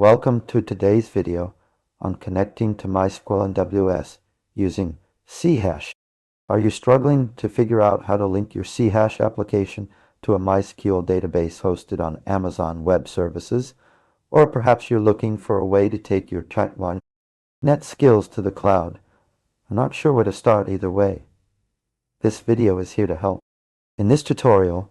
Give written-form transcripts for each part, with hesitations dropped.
Welcome to today's video on connecting to MySQL and AWS using Chash. Are you struggling to figure out how to link your Chash application to a MySQL database hosted on Amazon Web Services? Or perhaps you're looking for a way to take your .NET skills to the cloud. I'm not sure where to start either way. This video is here to help. In this tutorial,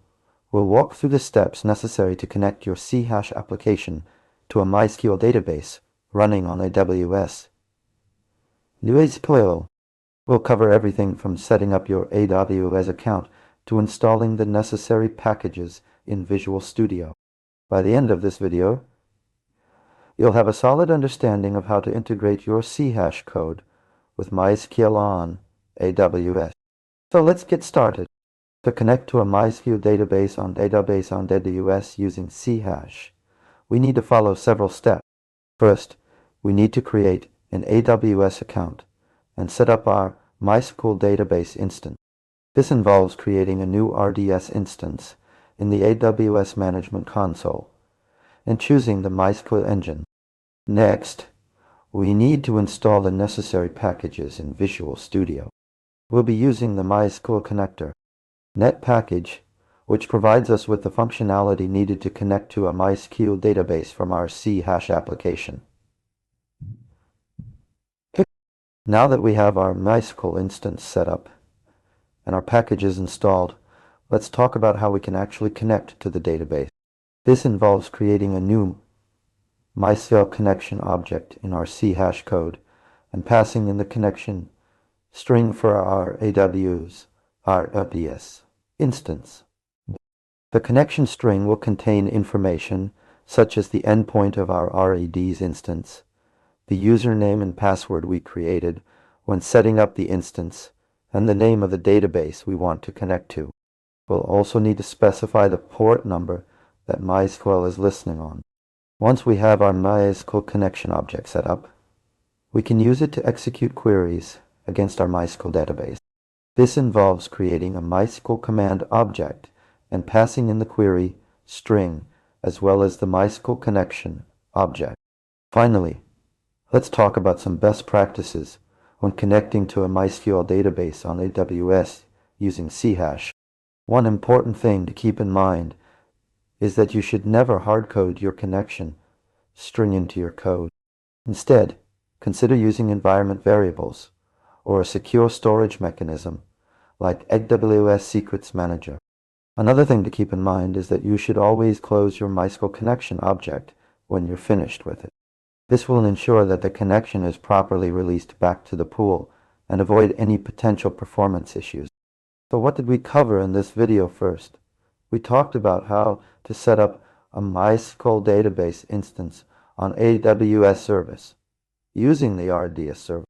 we'll walk through the steps necessary to connect your Chash application to a MySQL database running on AWS. MySQL will cover everything from setting up your AWS account to installing the necessary packages in Visual Studio. By the end of this video, you'll have a solid understanding of how to integrate your Chash code with MySQL on AWS. So let's get started. To connect to a MySQL database on AWS using Chash, we need to follow several steps. First, we need to create an AWS account and set up our MySQL database instance. This involves creating a new RDS instance in the AWS Management Console and choosing the MySQL engine. Next, we need to install the necessary packages in Visual Studio. We'll be using the MySqlConnection net package, which provides us with the functionality needed to connect to a MySQL database from our Chash application. Now that we have our MySQL instance set up and our packages installed, let's talk about how we can actually connect to the database. This involves creating a new MySqlConnection object in our Chash code and passing in the connection string for our AWS RDS instance. The connection string will contain information such as the endpoint of our RDS instance, the username and password we created when setting up the instance, and the name of the database we want to connect to. We'll also need to specify the port number that MySQL is listening on. Once we have our MySqlConnection object set up, we can use it to execute queries against our MySQL database. This involves creating a MySQL command object and passing in the query string as well as the MySqlConnection object. Finally, let's talk about some best practices when connecting to a MySQL database on AWS using Chash. One important thing to keep in mind is that you should never hardcode your connection string into your code. Instead, consider using environment variables or a secure storage mechanism like AWS Secrets Manager. Another thing to keep in mind is that you should always close your MySqlConnection object when you're finished with it. This will ensure that the connection is properly released back to the pool and avoid any potential performance issues. So what did we cover in this video first? We talked about how to set up a MySQL database instance on AWS service using the RDS server.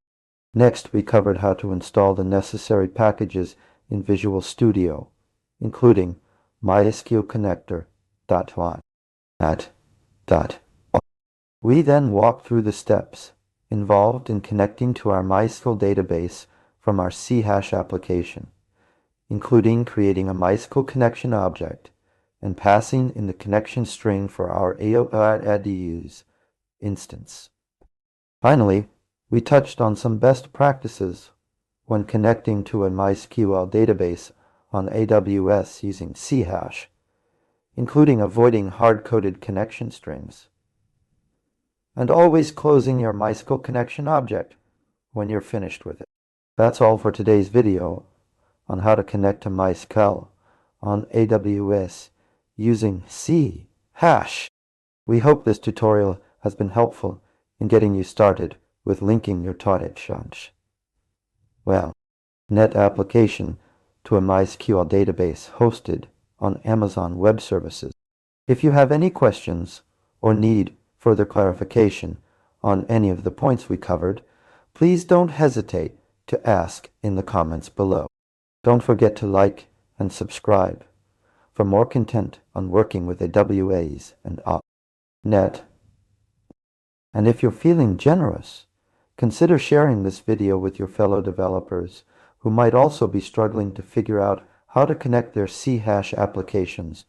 Next, we covered how to install the necessary packages in Visual Studio, including MySqlConnector.1. We then walked through the steps involved in connecting to our MySQL database from our Chash application, including creating a MySqlConnection object and passing in the connection string for our AWS instance. Finally, we touched on some best practices when connecting to a MySQL database on AWS using Chash, including avoiding hard-coded connection strings, and always closing your MySqlConnection object when you're finished with it. That's all for today's video on how to connect to MySQL on AWS using Chash. We hope this tutorial has been helpful in getting you started with linking your .NET application to a MySQL database hosted on Amazon Web Services. If you have any questions or need further clarification on any of the points we covered, please don't hesitate to ask in the comments below. Don't forget to like and subscribe for more content on working with AWS and .NET. And if you're feeling generous, consider sharing this video with your fellow developers who might also be struggling to figure out how to connect their Chash applications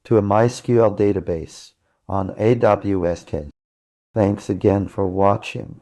to a MySQL database on AWS. Thanks again for watching.